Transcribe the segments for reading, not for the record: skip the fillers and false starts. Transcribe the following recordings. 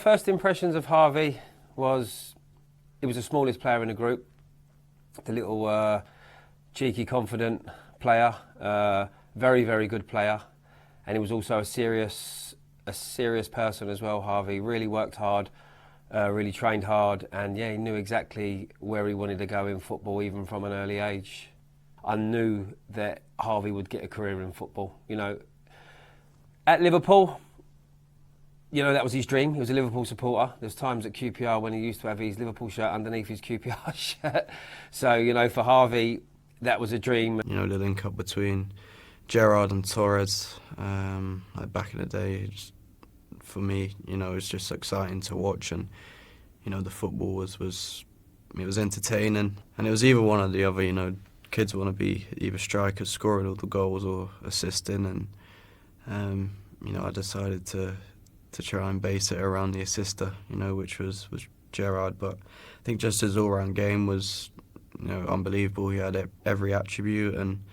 First impressions of Harvey was he was the smallest player in the group, the little cheeky, confident player, very, very good player, and he was also a serious person as well. Harvey really worked hard, really trained hard, and yeah, he knew exactly where he wanted to go in football, even from an early age. I knew that Harvey would get a career in football. You know, at Liverpool, you know, that was his dream. He was a Liverpool supporter. There's times at QPR when he used to have his Liverpool shirt underneath his QPR shirt. So, you know, for Harvey, that was a dream. You know, the link up between Gerrard and Torres, like back in the day, for me, you know, it was just exciting to watch, and you know, the football was entertaining, and it was either one or the other. You know, kids want to be either strikers, scoring all the goals, or assisting, and you know, I decided to try and base it around the assister, you know, which was Gerrard. But I think just his all-round game was, you know, unbelievable. He had every attribute, and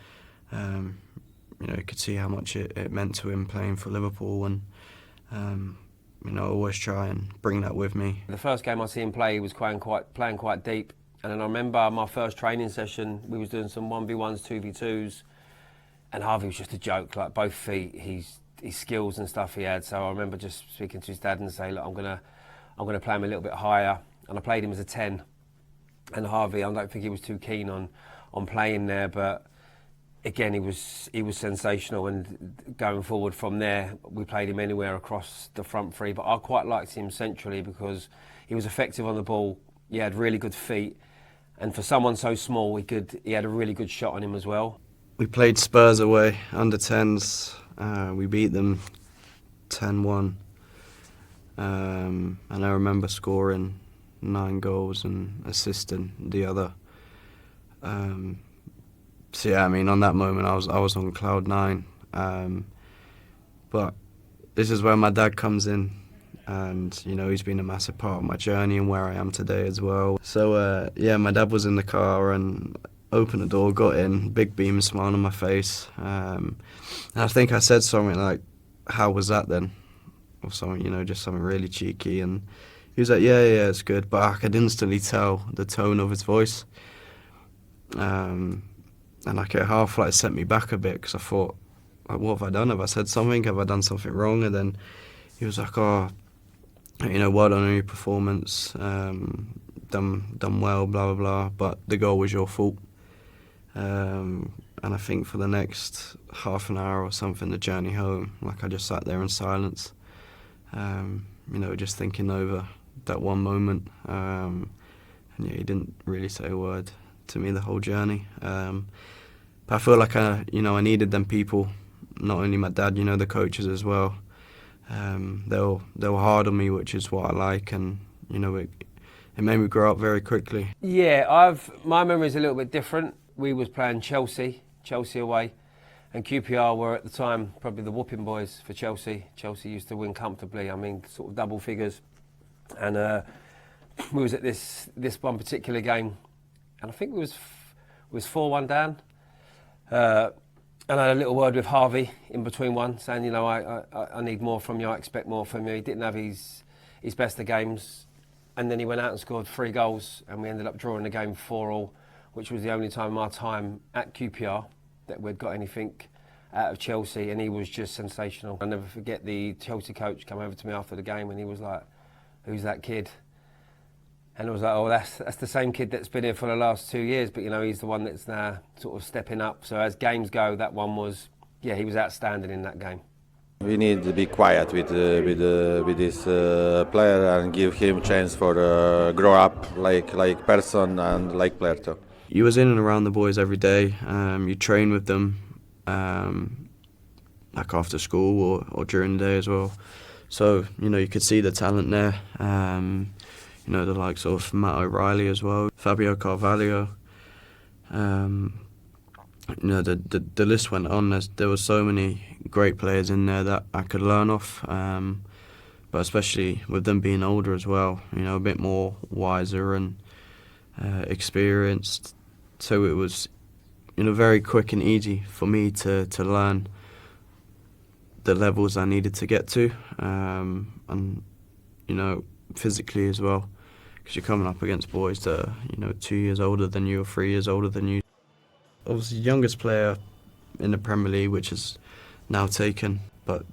you know, you could see how much it meant to him playing for Liverpool, and you know, I always try and bring that with me. The first game I see him play, he was playing quite deep, and then I remember my first training session, we was doing some 1v1s, 2v2s, and Harvey was just a joke, like both feet, his skills and stuff he had. So I remember just speaking to his dad and saying, look, I'm gonna play him a little bit higher, and I played him as a 10. And Harvey, I don't think he was too keen on playing there, but again, he was sensational, and going forward from there, we played him anywhere across the front three. But I quite liked him centrally because he was effective on the ball. He had really good feet, and for someone so small, he had a really good shot on him as well. We played Spurs away, under 10s. We beat them 10-1, and I remember scoring 9 goals and assisting the other. So yeah, I mean, on that moment I was on cloud 9. But this is where my dad comes in, and you know, he's been a massive part of my journey and where I am today as well. So yeah, my dad was in the car and opened the door, got in, big beam, smile on my face. And I think I said something like, "How was that then?" Or something, you know, just something really cheeky. And he was like, yeah, it's good. But I could instantly tell the tone of his voice. And like it half like sent me back a bit, because I thought, like, what have I done? Have I said something? Have I done something wrong? And then he was like, oh, you know, well done on your performance. Done well, blah, blah, blah. But the goal was your fault. And I think for the next half an hour or something, the journey home, like I just sat there in silence, you know, just thinking over that one moment. And yeah, he didn't really say a word to me the whole journey. But I feel like I needed them people, not only my dad, you know, the coaches as well. They were hard on me, which is what I like, and you know, it made me grow up very quickly. Yeah, my memory is a little bit different. We was playing Chelsea away, and QPR were at the time probably the whooping boys for Chelsea. Chelsea used to win comfortably, I mean, sort of double figures. And we was at this one particular game, and I think we was 4-1 down. And I had a little word with Harvey in between one, saying, you know, I need more from you, I expect more from you. He didn't have his best of games, and then he went out and scored 3 goals, and we ended up drawing the game 4-4, which was the only time in my time at QPR that we'd got anything out of Chelsea, and he was just sensational. I'll never forget the Chelsea coach come over to me after the game, and he was like, "Who's that kid?" And I was like, "Oh, that's the same kid that's been here for the last 2 years, but you know, he's the one that's now sort of stepping up." So as games go, that one was, yeah, he was outstanding in that game. We need to be quiet with this player and give him chance for grow up like person and like player too. You was in and around the boys every day. You train with them, like after school or during the day as well. So you know, you could see the talent there. You know, the likes of Matt O'Reilly as well, Fabio Carvalho. You know, the list went on. There were so many great players in there that I could learn off. But especially with them being older as well, you know, a bit more wiser and experienced. So it was, you know, very quick and easy for me to learn the levels I needed to get to. And you know, physically as well, because you're coming up against boys that are, you know, 2 years older than you or 3 years older than you. Obviously, youngest player in the Premier League, which is now taken, but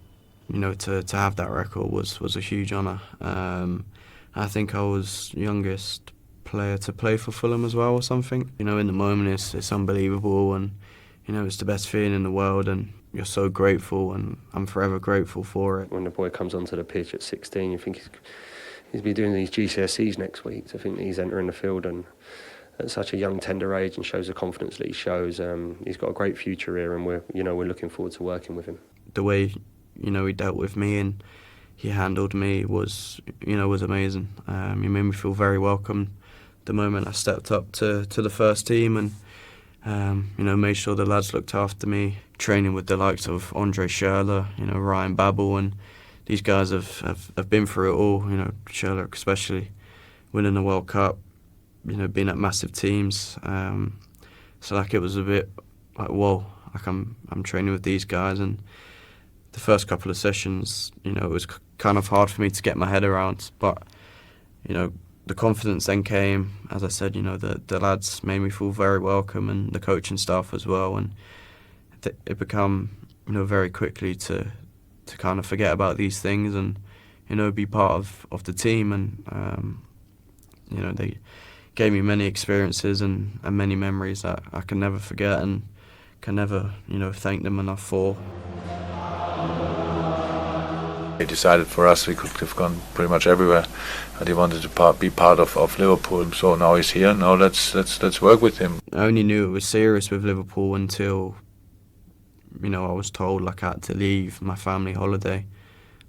you know, to have that record was a huge honour. I think I was youngest player to play for Fulham as well or something. You know, in the moment it's unbelievable, and you know, it's the best feeling in the world, and you're so grateful, and I'm forever grateful for it. When the boy comes onto the pitch at 16, you think he's be doing these GCSEs next week. To think that he's entering the field and at such a young, tender age, and shows the confidence that he shows. He's got a great future here, and we're looking forward to working with him. The way, you know, he dealt with me and he handled me was amazing. He made me feel very welcome the moment I stepped up to the first team, and you know, made sure the lads looked after me. Training with the likes of Andre Schürrle, you know, Ryan Babel, and these guys have been through it all. You know, Schürrle especially, winning the World Cup, you know, being at massive teams. So like, it was a bit like, whoa, like I'm training with these guys. And the first couple of sessions, you know, it was kind of hard for me to get my head around, but you know, the confidence then came. As I said, you know, the lads made me feel very welcome, and the coaching staff as well, and it became, you know, very quickly to kind of forget about these things and, you know, be part of the team. And you know, they gave me many experiences and many memories that I can never forget and can never, you know, thank them enough for. He decided for us we could have gone pretty much everywhere, and he wanted to be part of Liverpool. So now he's here. Now let's work with him. I only knew it was serious with Liverpool until, you know, I was told like I had to leave my family holiday,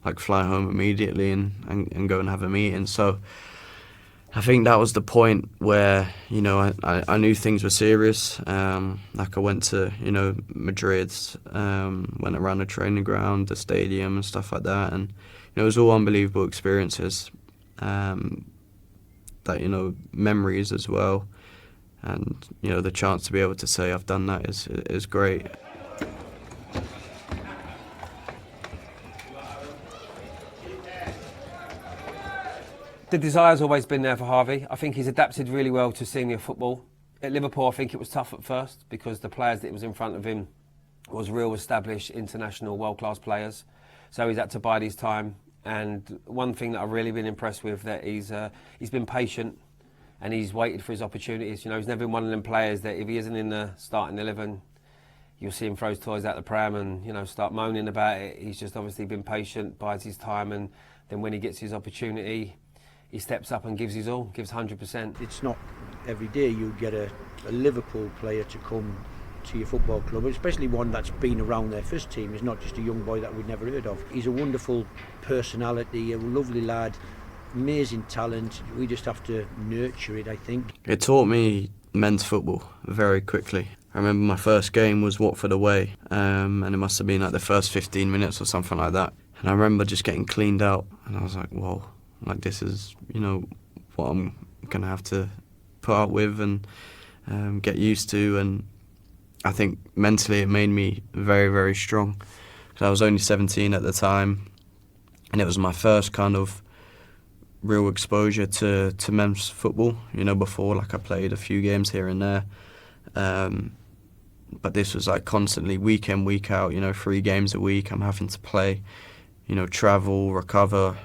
like fly home immediately and go and have a meeting. So I think that was the point where, you know, I knew things were serious. Like I went to, you know, Madrid, went around the training ground, the stadium and stuff like that, and you know, it was all unbelievable experiences. That, you know, memories as well, and you know, the chance to be able to say I've done that is great. The desire's always been there for Harvey. I think he's adapted really well to senior football. At Liverpool, I think it was tough at first because the players that was in front of him was real established international world-class players. So he's had to bide his time. And one thing that I've really been impressed with, that he's been patient and he's waited for his opportunities. You know, he's never been one of them players that if he isn't in the starting 11, you'll see him throw his toys out the pram and, you know, start moaning about it. He's just obviously been patient, bides his time, and then when he gets his opportunity, he steps up and gives his all, gives 100%. It's not every day you get a Liverpool player to come to your football club, especially one that's been around their first team. He's not just a young boy that we'd never heard of. He's a wonderful personality, a lovely lad, amazing talent. We just have to nurture it, I think. It taught me men's football very quickly. I remember my first game was Watford away, and it must have been like the first 15 minutes or something like that. And I remember just getting cleaned out, and I was like, whoa. Like, this is, you know, what I'm going to have to put up with and get used to. And I think mentally it made me very, very strong. Because I was only 17 at the time, and it was my first kind of real exposure to men's football. You know, before, like, I played a few games here and there. But this was like constantly, week in, week out, you know, 3 games a week. I'm having to play, you know, travel, recover,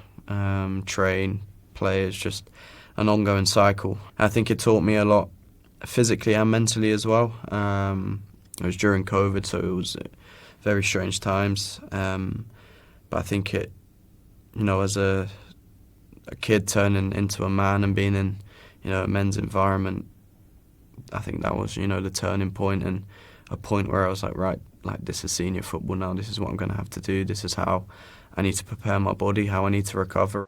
train, play. It's just an ongoing cycle. I think it taught me a lot physically and mentally as well. It was during COVID, so it was very strange times. But I think it, you know, as a kid turning into a man and being in, you know, a men's environment, I think that was, you know, the turning point, and a point where I was like, right, like, this is senior football now. This is what I'm going to have to do. This is how I need to prepare my body, how I need to recover.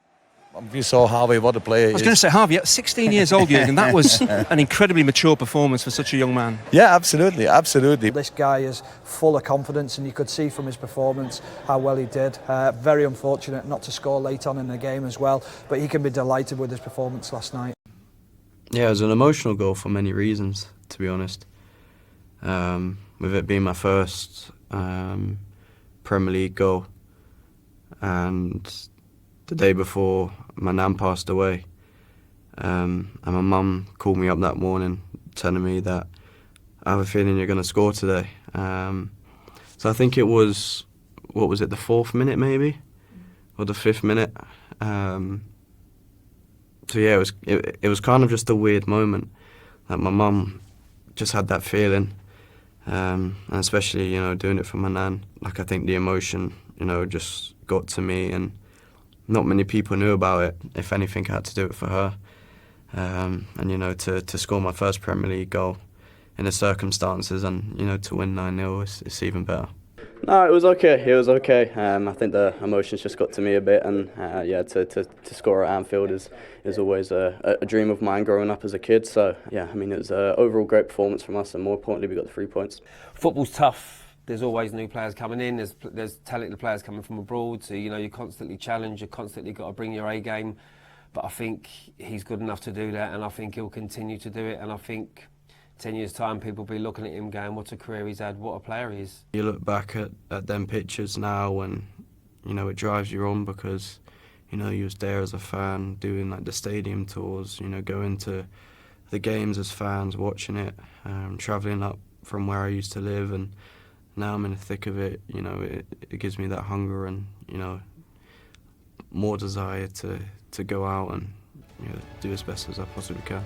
We saw Harvey, what a player he is. I was going to say, Harvey, at 16 years old, Jürgen, that was an incredibly mature performance for such a young man. Yeah, absolutely, absolutely. This guy is full of confidence, and you could see from his performance how well he did. Very unfortunate not to score late on in the game as well, but he can be delighted with his performance last night. Yeah, it was an emotional goal for many reasons, to be honest. With it being my first Premier League goal, and the day before my nan passed away. And my mum called me up that morning telling me that I have a feeling you're going to score today. So I think it was, what was it, the 4th minute maybe? Or the 5th minute? So yeah, it was kind of just a weird moment. Like my mum just had that feeling. And especially, doing it for my nan. Like I think the emotion, just got to me, and not many people knew about it. If anything, I had to do it for her. And to score my first Premier League goal in the circumstances, and to win 9-0, it's even better. No, it was okay. It was okay. I think the emotions just got to me a bit, and to score at Anfield is always a dream of mine growing up as a kid. So yeah, I mean, it was an overall great performance from us, and more importantly, we got the 3 points. Football's tough. There's always new players coming in. There's talented players coming from abroad. So you're constantly challenged. You've constantly got to bring your A game. But I think he's good enough to do that, and I think he'll continue to do it. And I think 10 years' time, people will be looking at him going, what a career he's had, what a player he is. You look back at them pictures now, and it drives you on, because you was there as a fan doing like the stadium tours, going to the games as fans, watching it, travelling up from where I used to live, and now I'm in the thick of it. It gives me that hunger and more desire to go out and do as best as I possibly can.